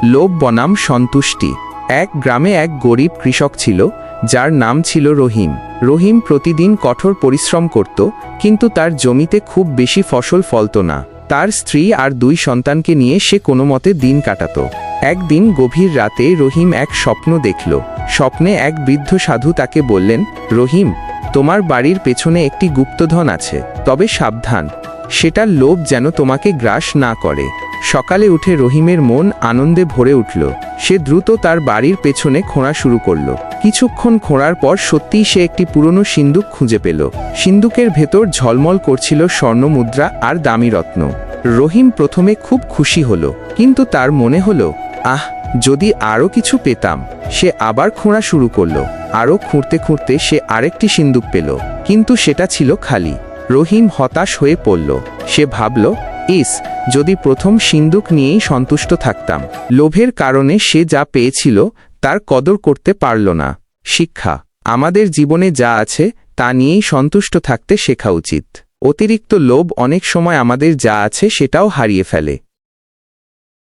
লোভ বনাম সন্তুষ্টি। এক গ্রামে এক গরিব কৃষক ছিল, যার নাম ছিল রহিম। রহিম প্রতিদিন কঠোর পরিশ্রম করত, কিন্তু তার জমিতে খুব বেশি ফসল ফলত না। তার স্ত্রী আর 2 সন্তানকে নিয়ে সে কোনোমতে দিন কাটাত। একদিন গভীর রাতে রহিম এক স্বপ্ন দেখল। স্বপ্নে এক বৃদ্ধ সাধু তাকে বললেন, রহিম, তোমার বাড়ির পেছনে একটি গুপ্তধন আছে, তবে সাবধান, সেটার লোভ যেন তোমাকে গ্রাস না করে। সকালে উঠে রহিমের মন আনন্দে ভরে উঠল। সে দ্রুত তার বাড়ির পেছনে খোঁড়া শুরু করল। কিছুক্ষণ খোঁড়ার পর সত্যিই সে একটি পুরনো সিন্দুক খুঁজে পেল। সিন্দুকের ভেতর ঝলমল করছিল স্বর্ণমুদ্রা আর দামি রত্ন। রহিম প্রথমে খুব খুশি হলো, কিন্তু তার মনে হলো, যদি আরও কিছু পেতাম। সে আবার খোঁড়া শুরু করলো। আরও খুঁড়তে খুঁড়তে সে আরেকটি সিন্দুক পেল, কিন্তু সেটা ছিল খালি। রহিম হতাশ হয়ে পড়ল। সে ভাবল, যদি প্রথম সিন্দুক নিয়েই সন্তুষ্ট থাকতাম। লোভের কারণে সে যা পেয়েছিল তার কদর করতে পারল না। শিক্ষা: আমাদের জীবনে যা আছে তা নিয়েই সন্তুষ্ট থাকতে শেখা উচিত। অতিরিক্ত লোভ অনেক সময় আমাদের যা আছে সেটাও হারিয়ে ফেলে।